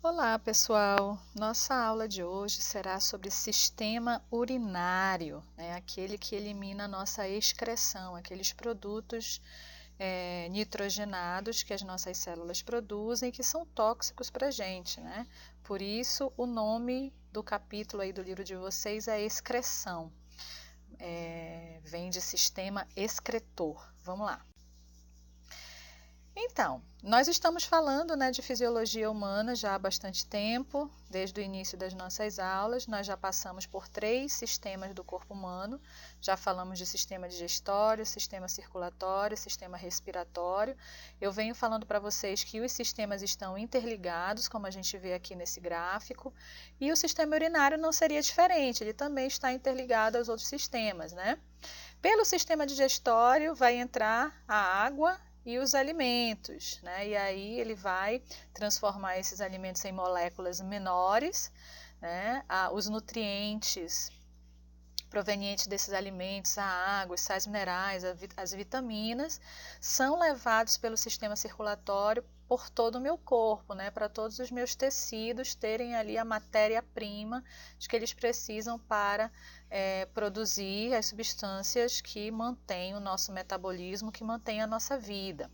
Olá, pessoal! Nossa aula de hoje será sobre sistema urinário, aquele que elimina a nossa excreção, aqueles produtos nitrogenados que as nossas células produzem e que são tóxicos para a gente, né? Por isso, o nome do capítulo aí do livro de vocês é excreção. Vem de sistema excretor. Vamos lá. Então, nós estamos falando de fisiologia humana já há bastante tempo, desde o início das nossas aulas. Nós já passamos por 3 sistemas do corpo humano, já falamos de sistema digestório, sistema circulatório, sistema respiratório. Eu venho falando para vocês que os sistemas estão interligados, como a gente vê aqui nesse gráfico, e o sistema urinário não seria diferente, ele também está interligado aos outros sistemas, né? Pelo sistema digestório vai entrar a água e os alimentos, né? E aí ele vai transformar esses alimentos em moléculas menores, né? Os nutrientes provenientes desses alimentos, a água, os sais minerais, as vitaminas, são levados pelo sistema circulatório por todo o meu corpo, né? Para todos os meus tecidos terem ali a matéria-prima de que eles precisam para produzir as substâncias que mantêm o nosso metabolismo, que mantêm a nossa vida.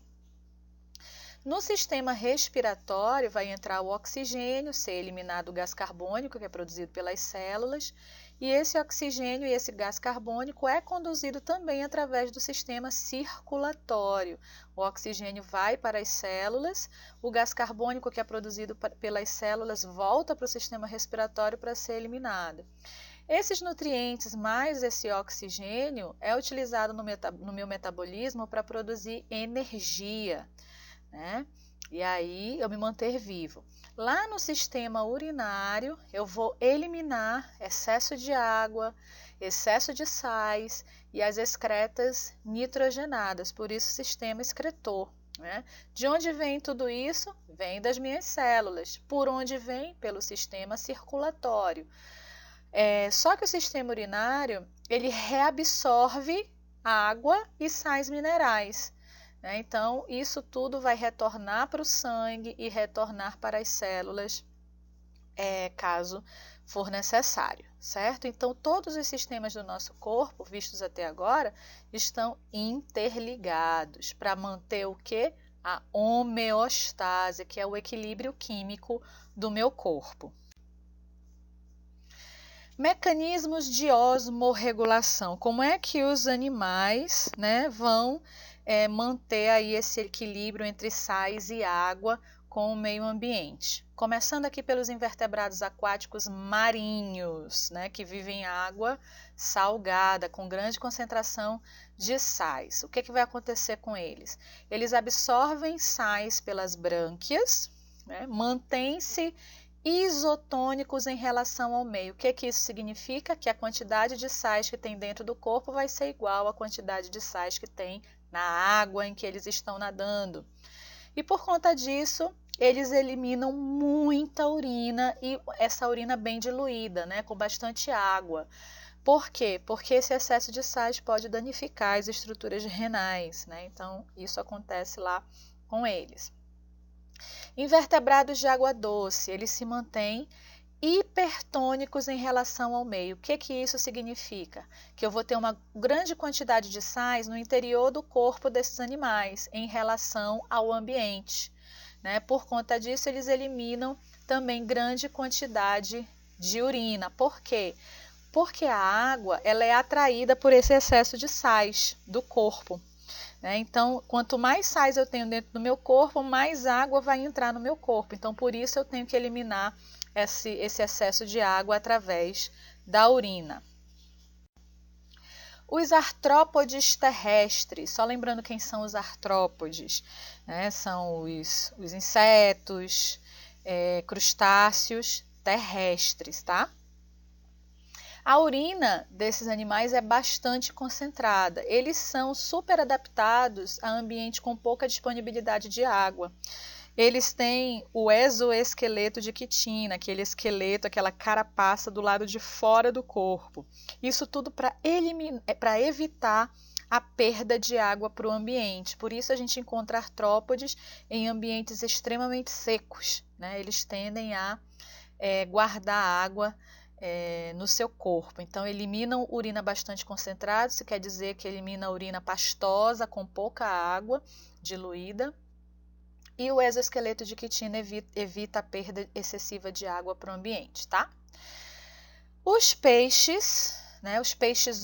No sistema respiratório vai entrar o oxigênio, ser eliminado o gás carbônico, que é produzido pelas células, e esse oxigênio e esse gás carbônico é conduzido também através do sistema circulatório. O oxigênio vai para as células, o gás carbônico que é produzido pelas células volta para o sistema respiratório para ser eliminado. Esses nutrientes mais esse oxigênio é utilizado no meu metabolismo para produzir energia, né? E aí eu me manter vivo. Lá no sistema urinário eu vou eliminar excesso de água, excesso de sais e as excretas nitrogenadas, por isso sistema excretor, né? De onde vem tudo isso? Vem das minhas células. Por onde vem? Pelo sistema circulatório. Só que o sistema urinário ele reabsorve água e sais minerais. Então, isso tudo vai retornar para o sangue e retornar para as células, caso for necessário, certo? Então, todos os sistemas do nosso corpo, vistos até agora, estão interligados para manter o quê? A homeostase, que é o equilíbrio químico do meu corpo. Mecanismos de osmorregulação. Como é que os animais, vão manter aí esse equilíbrio entre sais e água com o meio ambiente? Começando aqui pelos invertebrados aquáticos marinhos, que vivem em água salgada, com grande concentração de sais. O que vai acontecer com eles? Eles absorvem sais pelas brânquias, mantêm-se isotônicos em relação ao meio. O que isso significa? Que a quantidade de sais que tem dentro do corpo vai ser igual à quantidade de sais que tem na água em que eles estão nadando. E por conta disso, eles eliminam muita urina e essa urina bem diluída, com bastante água. Por quê? Porque esse excesso de sais pode danificar as estruturas renais, Então, isso acontece lá com eles. Invertebrados de água doce, eles se mantêm hipertônicos em relação ao meio. O que isso significa? Que eu vou ter uma grande quantidade de sais no interior do corpo desses animais em relação ao ambiente. Por conta disso, eles eliminam também grande quantidade de urina. Por quê? Porque a água ela é atraída por esse excesso de sais do corpo. Então, quanto mais sais eu tenho dentro do meu corpo, mais água vai entrar no meu corpo. Então, por isso eu tenho que eliminar esse excesso de água através da urina. Os artrópodes terrestres, só lembrando quem são os artrópodes, são os insetos, crustáceos terrestres, tá? A urina desses animais é bastante concentrada. Eles são super adaptados a ambiente com pouca disponibilidade de água. Eles têm o exoesqueleto de quitina, aquele esqueleto, aquela carapaça do lado de fora do corpo. Isso tudo para evitar a perda de água para o ambiente. Por isso a gente encontra artrópodes em ambientes extremamente secos, né? Eles tendem a guardar água no seu corpo. Então, eliminam urina bastante concentrada, isso quer dizer que elimina urina pastosa, com pouca água diluída. E o exoesqueleto de quitina evita a perda excessiva de água para o ambiente, tá? Os peixes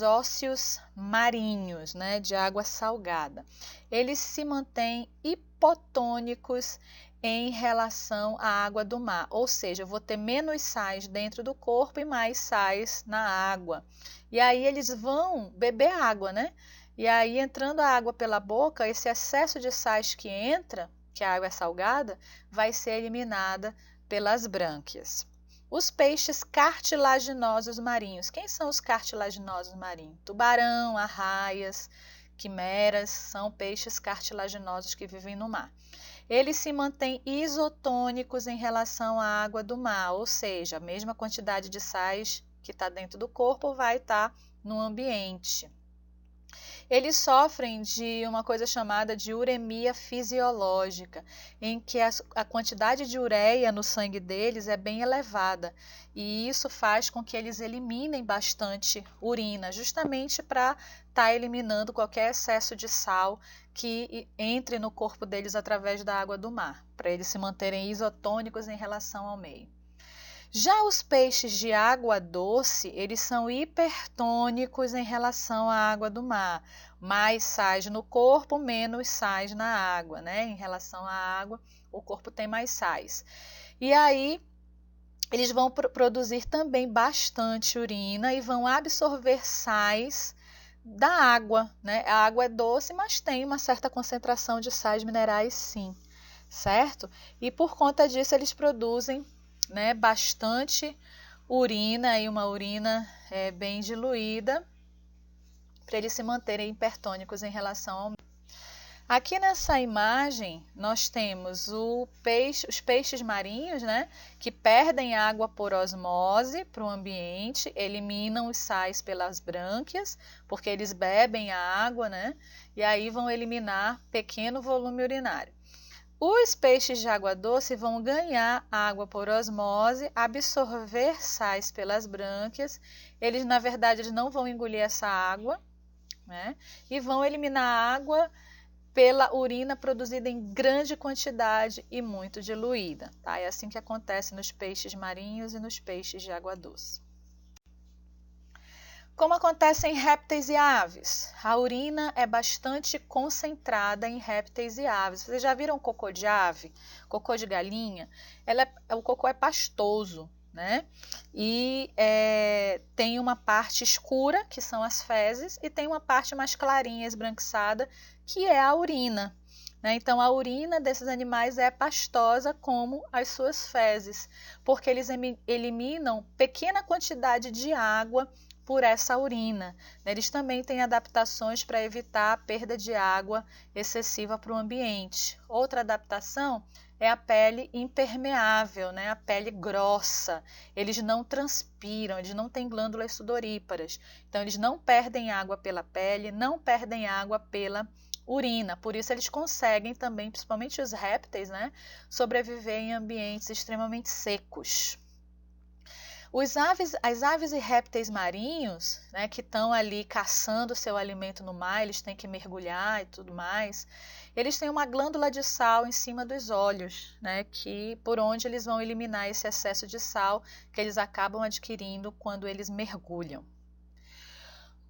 ósseos marinhos, né, de água salgada, eles se mantêm hipotônicos em relação à água do mar, ou seja, eu vou ter menos sais dentro do corpo e mais sais na água. E aí eles vão beber água, né? E aí, entrando a água pela boca, esse excesso de sais que entra, que a água é salgada, vai ser eliminada pelas brânquias. Os peixes cartilaginosos marinhos. Quem são os cartilaginosos marinhos? Tubarão, arraias, quimeras, são peixes cartilaginosos que vivem no mar. Eles se mantêm isotônicos em relação à água do mar, ou seja, a mesma quantidade de sais que está dentro do corpo vai estar no ambiente. Eles sofrem de uma coisa chamada de uremia fisiológica, em que a quantidade de ureia no sangue deles é bem elevada, e isso faz com que eles eliminem bastante urina, justamente para estar eliminando qualquer excesso de sal que entre no corpo deles através da água do mar, para eles se manterem isotônicos em relação ao meio. Já os peixes de água doce, eles são hipertônicos em relação à água do mar. Mais sais no corpo, menos sais na água, né? Em relação à água, o corpo tem mais sais. E aí, eles vão produzir também bastante urina e vão absorver sais da água, né? A água é doce, mas tem uma certa concentração de sais minerais, sim, certo? E por conta disso, eles produzem, né, bastante urina, e uma urina bem diluída, para eles se manterem hipertônicos em relação ao... Aqui nessa imagem nós temos os peixes marinhos, né, que perdem água por osmose para o ambiente, eliminam os sais pelas brânquias, porque eles bebem a água, né, e aí vão eliminar pequeno volume urinário. Os peixes de água doce vão ganhar água por osmose, absorver sais pelas brânquias. Eles, na verdade, eles não vão engolir essa água, né? E vão eliminar a água pela urina produzida em grande quantidade e muito diluída, tá? É assim que acontece nos peixes marinhos e nos peixes de água doce. Como acontece em répteis e aves? A urina é bastante concentrada em répteis e aves. Vocês já viram cocô de ave? Cocô de galinha? O cocô é pastoso, né? E tem uma parte escura, que são as fezes, e tem uma parte mais clarinha, esbranquiçada, que é a urina, né? Então, a urina desses animais é pastosa como as suas fezes, porque eles eliminam pequena quantidade de água por essa urina. Eles também têm adaptações para evitar a perda de água excessiva para o ambiente. Outra adaptação é a pele impermeável, né? A pele grossa. Eles não transpiram, eles não têm glândulas sudoríparas. Então, eles não perdem água pela pele, não perdem água pela urina. Por isso, eles conseguem também, principalmente os répteis, né, sobreviver em ambientes extremamente secos. As aves e répteis marinhos, né, que estão ali caçando seu alimento no mar, eles têm que mergulhar e tudo mais, eles têm uma glândula de sal em cima dos olhos, né, por onde eles vão eliminar esse excesso de sal que eles acabam adquirindo quando eles mergulham.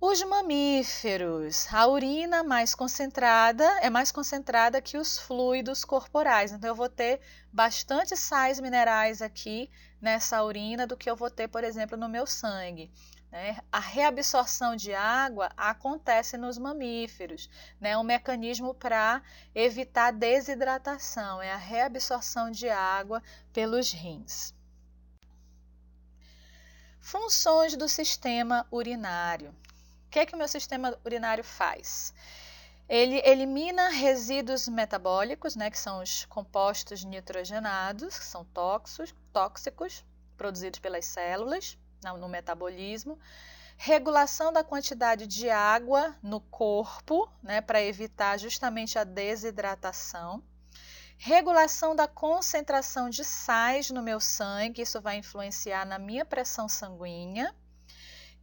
Os mamíferos, a urina é mais concentrada que os fluidos corporais. Então, eu vou ter bastante sais minerais aqui nessa urina do que eu vou ter, por exemplo, no meu sangue, né? A reabsorção de água acontece nos mamíferos, né? Um mecanismo para evitar desidratação, é a reabsorção de água pelos rins. Funções do sistema urinário. O que é que o meu sistema urinário faz? Ele elimina resíduos metabólicos, né, que são os compostos nitrogenados, que são tóxicos, produzidos pelas células no metabolismo. regulação da quantidade de água no corpo, né, para evitar justamente a desidratação, regulação da concentração de sais no meu sangue, isso vai influenciar na minha pressão sanguínea,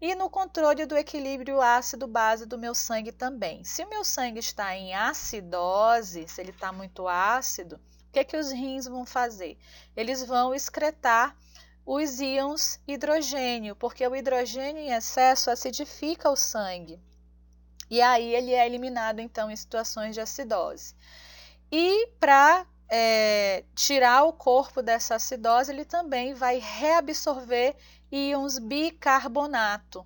e no controle do equilíbrio ácido-base do meu sangue também. Se o meu sangue está em acidose, se ele está muito ácido, o que é que os rins vão fazer? Eles vão excretar os íons hidrogênio, porque o hidrogênio em excesso acidifica o sangue. E aí ele é eliminado, então, em situações de acidose. E para tirar o corpo dessa acidose, ele também vai reabsorver íons bicarbonato.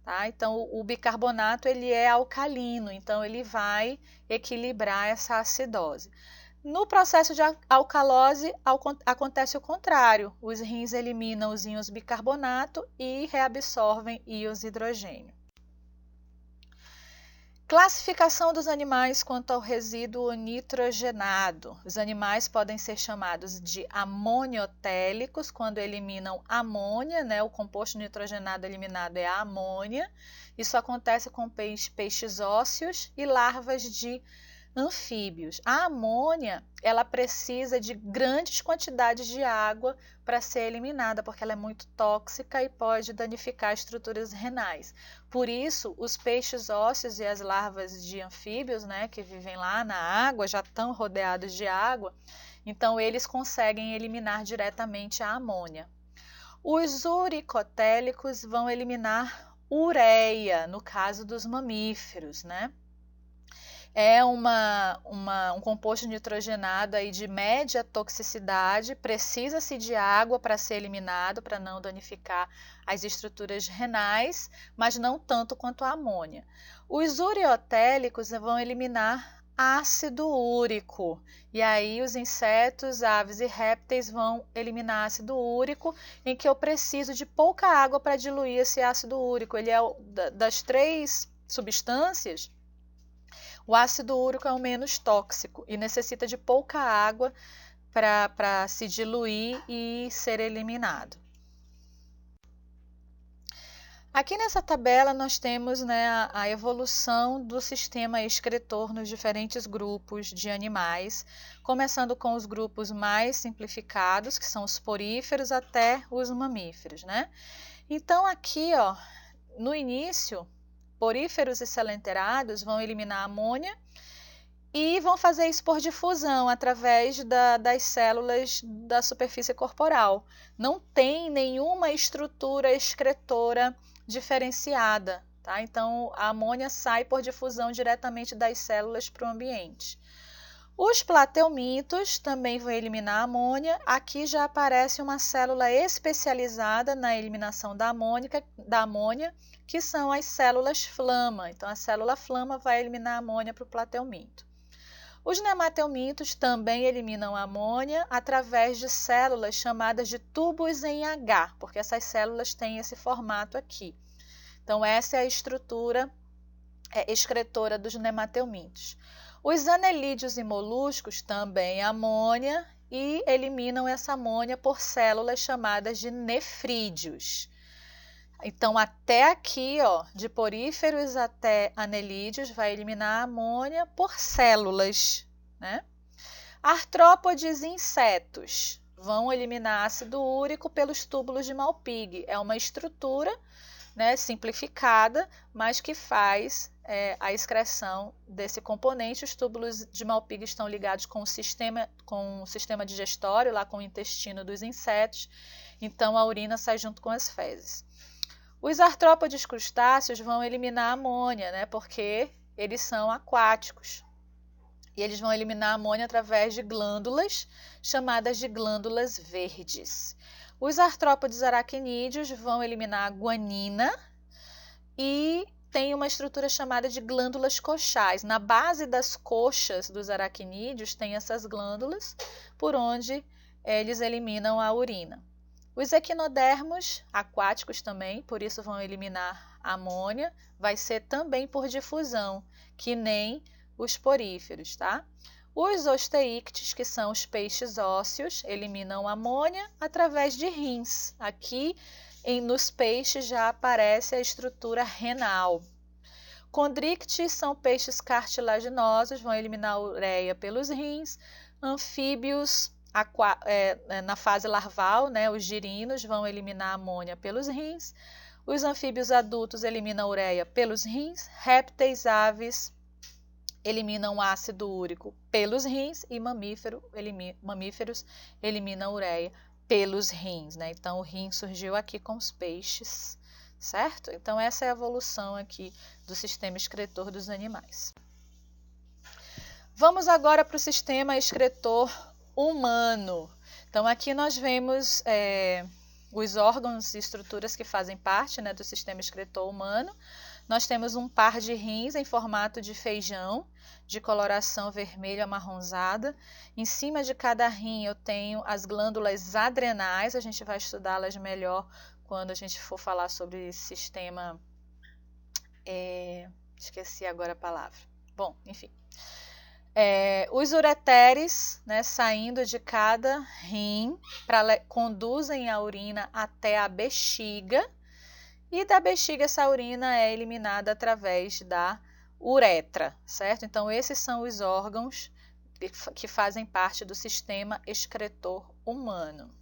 Tá? Então, o bicarbonato ele é alcalino, então ele vai equilibrar essa acidose. No processo de alcalose, acontece o contrário. Os rins eliminam os íons bicarbonato e reabsorvem íons hidrogênio. Classificação dos animais quanto ao resíduo nitrogenado. Os animais podem ser chamados de amoniotélicos quando eliminam amônia, né? O composto nitrogenado eliminado é a amônia. Isso acontece com peixes ósseos e larvas de anfíbios. A amônia, ela precisa de grandes quantidades de água para ser eliminada, porque ela é muito tóxica e pode danificar estruturas renais. Por isso, os peixes ósseos e as larvas de anfíbios, né, que vivem lá na água, já estão rodeados de água, então eles conseguem eliminar diretamente a amônia. Os uricotélicos vão eliminar ureia, no caso dos mamíferos, né? É um composto nitrogenado aí de média toxicidade, precisa-se de água para ser eliminado, para não danificar as estruturas renais, mas não tanto quanto a amônia. Os ureotélicos vão eliminar ácido úrico, e aí os insetos, aves e répteis vão eliminar ácido úrico, em que eu preciso de pouca água para diluir esse ácido úrico. Ele é das 3 substâncias, o ácido úrico é o menos tóxico e necessita de pouca água para se diluir e ser eliminado. Aqui nessa tabela nós temos, né, a evolução do sistema excretor nos diferentes grupos de animais, começando com os grupos mais simplificados, que são os poríferos, até os mamíferos, né? Então aqui, ó, no início, poríferos e selenterados vão eliminar a amônia e vão fazer isso por difusão através das células da superfície corporal. Não tem nenhuma estrutura excretora diferenciada, tá? Então a amônia sai por difusão diretamente das células para o ambiente. Os plateumintos também vão eliminar a amônia. Aqui já aparece uma célula especializada na eliminação da amônia, que são as células flama. Então, a célula flama vai eliminar a amônia para o plateuminto. Os nemateumintos também eliminam a amônia através de células chamadas de tubos em H, porque essas células têm esse formato aqui. Então, essa é a estrutura excretora dos nemateumintos. Os anelídeos e moluscos também amônia e eliminam essa amônia por células chamadas de nefrídeos. Então, até aqui, ó, de poríferos até anelídeos, vai eliminar a amônia por células, né? Artrópodes e insetos vão eliminar ácido úrico pelos túbulos de Malpighi. É uma estrutura, né, simplificada, mas que faz a excreção desse componente. Os túbulos de Malpighi estão ligados com o sistema digestório, lá com o intestino dos insetos, então a urina sai junto com as fezes. Os artrópodes crustáceos vão eliminar a amônia, né, porque eles são aquáticos. E eles vão eliminar a amônia através de glândulas, chamadas de glândulas verdes. Os artrópodes aracnídeos vão eliminar a guanina e tem uma estrutura chamada de glândulas coxais. Na base das coxas dos aracnídeos tem essas glândulas por onde eles eliminam a urina. Os equinodermos, aquáticos também, por isso vão eliminar a amônia, vai ser também por difusão, que nem os poríferos, tá? Os osteíctes, que são os peixes ósseos, eliminam a amônia através de rins. Aqui nos peixes já aparece a estrutura renal. Condrictes são peixes cartilaginosos, vão eliminar a ureia pelos rins. Anfíbios, na fase larval, né, os girinos vão eliminar a amônia pelos rins. Os anfíbios adultos eliminam a ureia pelos rins. Répteis, aves, eliminam ácido úrico pelos rins. E mamíferos eliminam a ureia pelos rins, né? Então, o rim surgiu aqui com os peixes, certo? Então, essa é a evolução aqui do sistema excretor dos animais. Vamos agora para o sistema excretor humano. Então, aqui nós vemos os órgãos e estruturas que fazem parte, né, do sistema excretor humano. Nós temos um par de rins em formato de feijão, de coloração vermelha amarronzada. Em cima de cada rim eu tenho as glândulas adrenais, a gente vai estudá-las melhor quando a gente for falar sobre sistema... esqueci agora a palavra. Bom, enfim. Os ureteres, né, saindo de cada rim, conduzem a urina até a bexiga, e da bexiga essa urina é eliminada através da uretra, certo? Então, esses são os órgãos que fazem parte do sistema excretor humano.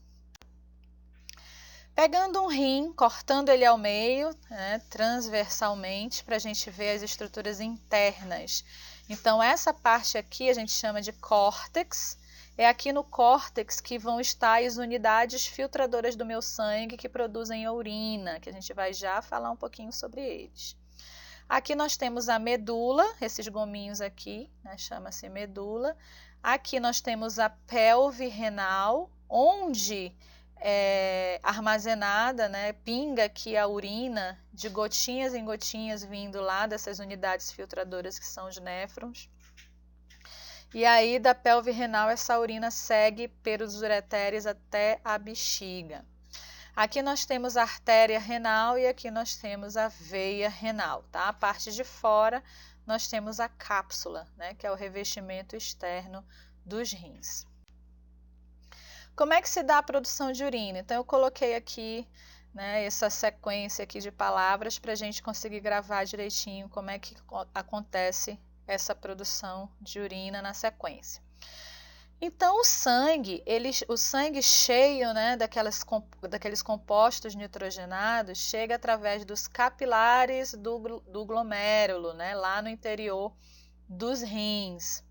Pegando um rim, cortando ele ao meio, né, transversalmente, para a gente ver as estruturas internas. Então, essa parte aqui a gente chama de córtex. É aqui no córtex que vão estar as unidades filtradoras do meu sangue que produzem a urina, que a gente vai já falar um pouquinho sobre eles. Aqui nós temos a medula, esses gominhos aqui, né, chama-se medula. Aqui nós temos a pelve renal, onde armazenada, né, pinga aqui a urina de gotinhas em gotinhas vindo lá dessas unidades filtradoras que são os néfrons. E aí da pelve renal essa urina segue pelos ureteres até a bexiga. Aqui nós temos a artéria renal e aqui nós temos a veia renal, tá? A parte de fora nós temos a cápsula, né, que é o revestimento externo dos rins. Como é que se dá a produção de urina? Então, eu coloquei aqui, né, essa sequência aqui de palavras para a gente conseguir gravar direitinho como é que acontece essa produção de urina na sequência. Então, o sangue cheio, né, daqueles compostos nitrogenados, chega através dos capilares do glomérulo, né, lá no interior dos rins.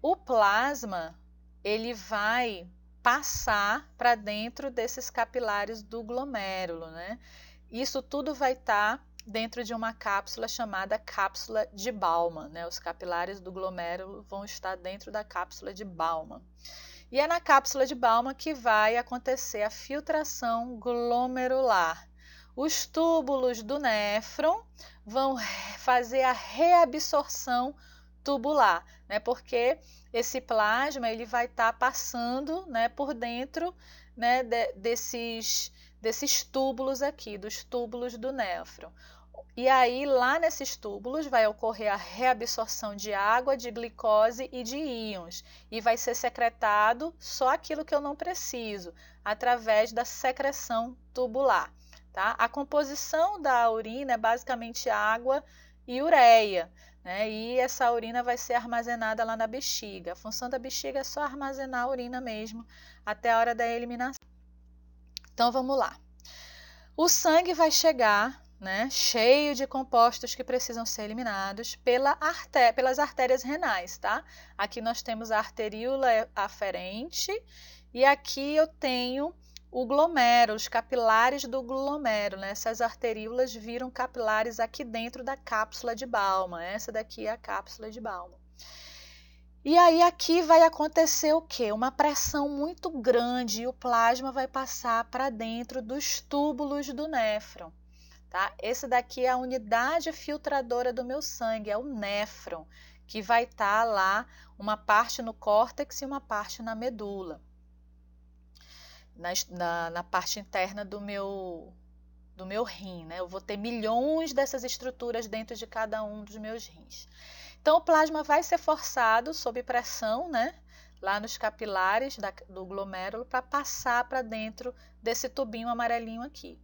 O plasma ele vai passar para dentro desses capilares do glomérulo, né? Isso tudo vai estar dentro de uma cápsula chamada cápsula de Bowman, né? Os capilares do glomérulo vão estar dentro da cápsula de Bowman. E é na cápsula de Bowman que vai acontecer a filtração glomerular. Os túbulos do néfron vão fazer a reabsorção tubular, né? Porque esse plasma ele vai estar passando, né, por dentro, né, desses túbulos aqui, dos túbulos do néfron. E aí lá nesses túbulos vai ocorrer a reabsorção de água, de glicose e de íons. E vai ser secretado só aquilo que eu não preciso, através da secreção tubular. Tá? A composição da urina é basicamente água e ureia, né? E essa urina vai ser armazenada lá na bexiga. A função da bexiga é só armazenar a urina mesmo até a hora da eliminação. Então vamos lá. O sangue vai chegar, né, cheio de compostos que precisam ser eliminados pelas artérias renais, tá? Aqui nós temos a arteríola aferente e aqui eu tenho o glomérulo, os capilares do glomérulo, né? Essas arteríolas viram capilares aqui dentro da cápsula de Bowman. Essa daqui é a cápsula de Bowman. E aí aqui vai acontecer o quê? Uma pressão muito grande e o plasma vai passar para dentro dos túbulos do néfron. Tá? Esse daqui é a unidade filtradora do meu sangue, é o néfron, que vai estar lá uma parte no córtex e uma parte na medula. Na parte interna do meu rim, né? Eu vou ter milhões dessas estruturas dentro de cada um dos meus rins. Então, o plasma vai ser forçado sob pressão, né? lá nos capilares do glomérulo para passar para dentro desse tubinho amarelinho aqui.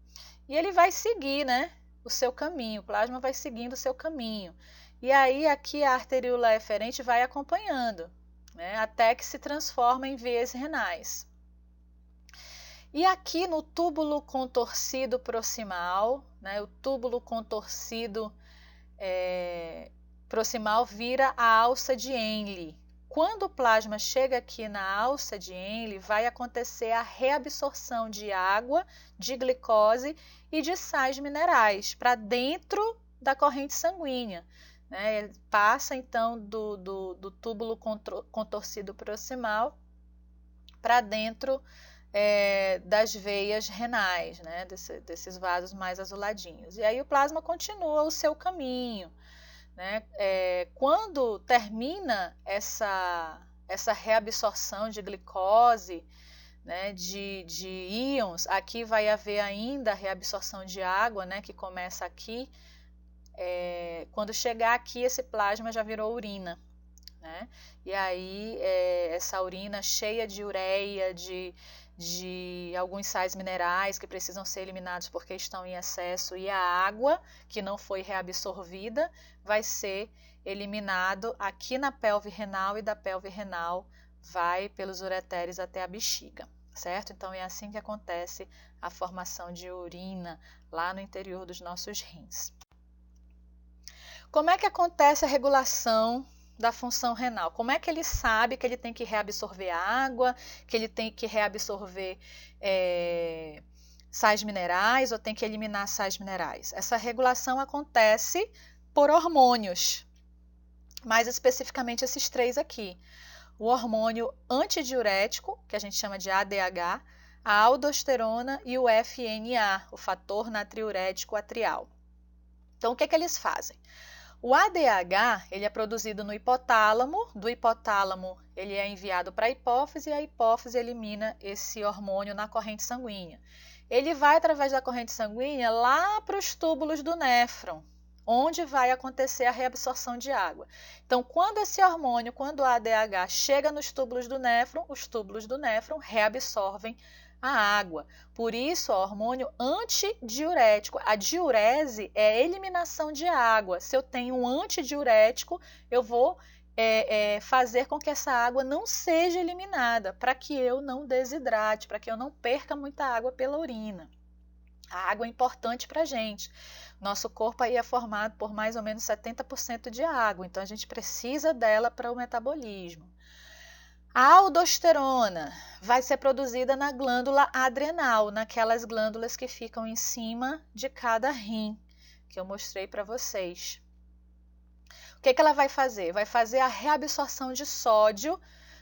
E ele vai seguir, né, o seu caminho, o plasma vai seguindo o seu caminho. E aí aqui a arteríola eferente vai acompanhando, né, até que se transforma em veias renais. E aqui no túbulo contorcido proximal, né, o túbulo contorcido proximal vira a alça de Henle. Quando o plasma chega aqui na alça de Henle, vai acontecer a reabsorção de água, de glicose e de sais minerais para dentro da corrente sanguínea. Né? Passa então do túbulo contorcido proximal para dentro das veias renais, né? desses vasos mais azuladinhos. E aí o plasma continua o seu caminho. Né? Quando termina essa reabsorção de glicose, né, de íons, aqui vai haver ainda a reabsorção de água, né, que começa aqui. Quando chegar aqui, esse plasma já virou urina. Né? E aí essa urina cheia de ureia, de alguns sais minerais que precisam ser eliminados porque estão em excesso, e a água que não foi reabsorvida vai ser eliminado aqui na pelve renal, e da pelve renal vai pelos ureteres até a bexiga, certo? Então é assim que acontece a formação de urina lá no interior dos nossos rins. Como é que acontece a regulação da função renal? Como é que ele sabe que ele tem que reabsorver água, que ele tem que reabsorver sais minerais ou tem que eliminar sais minerais? Essa regulação acontece por hormônios, mais especificamente esses três aqui. O hormônio antidiurético, que a gente chama de ADH, a aldosterona e o FNA, o fator natriurético atrial. Então, o que eles fazem? O ADH ele é produzido no hipotálamo, do hipotálamo ele é enviado para a hipófise e a hipófise elimina esse hormônio na corrente sanguínea. Ele vai através da corrente sanguínea lá para os túbulos do néfron, onde vai acontecer a reabsorção de água. Então, quando esse hormônio, quando o ADH chega nos túbulos do néfron, os túbulos do néfron reabsorvem a água. Por isso, o hormônio antidiurético. A diurese é a eliminação de água. Se eu tenho um antidiurético, eu vou fazer com que essa água não seja eliminada, para que eu não desidrate, para que eu não perca muita água pela urina. A água é importante para a gente. Nosso corpo aí é formado por mais ou menos 70% de água, então a gente precisa dela para o metabolismo. A aldosterona vai ser produzida na glândula adrenal, naquelas glândulas que ficam em cima de cada rim, que eu mostrei para vocês. O que ela vai fazer? Vai fazer a reabsorção de sódio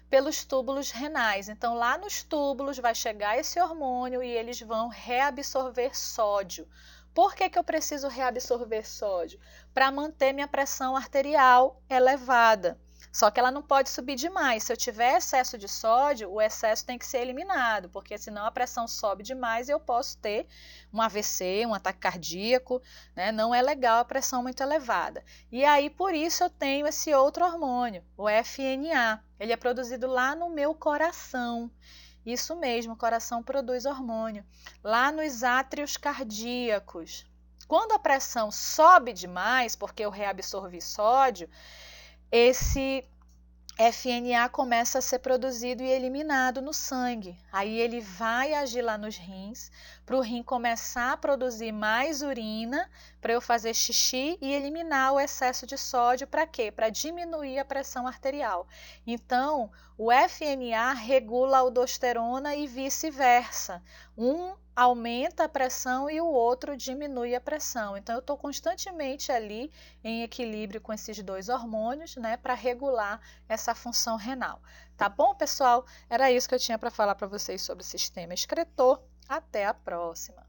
pelos túbulos renais. Então, lá nos túbulos vai chegar esse hormônio e eles vão reabsorver sódio. Por que eu preciso reabsorver sódio? Para manter minha pressão arterial elevada. Só que ela não pode subir demais. Se eu tiver excesso de sódio, o excesso tem que ser eliminado, porque senão a pressão sobe demais e eu posso ter um AVC, um ataque cardíaco, né? Não é legal a pressão muito elevada. E aí, por isso, eu tenho esse outro hormônio, o FNA. Ele é produzido lá no meu coração. Isso mesmo, o coração produz hormônio. Lá nos átrios cardíacos. Quando a pressão sobe demais, porque eu reabsorvi sódio, esse FNA começa a ser produzido e eliminado no sangue. Aí ele vai agir lá nos rins, para o rim começar a produzir mais urina, para eu fazer xixi e eliminar o excesso de sódio. Para quê? Para diminuir a pressão arterial. Então, o FNA regula a aldosterona e vice-versa. Um aumenta a pressão e o outro diminui a pressão. Então, eu estou constantemente ali em equilíbrio com esses dois hormônios, né, para regular essa função renal. Tá bom, pessoal? Era isso que eu tinha para falar para vocês sobre o sistema excretor. Até a próxima!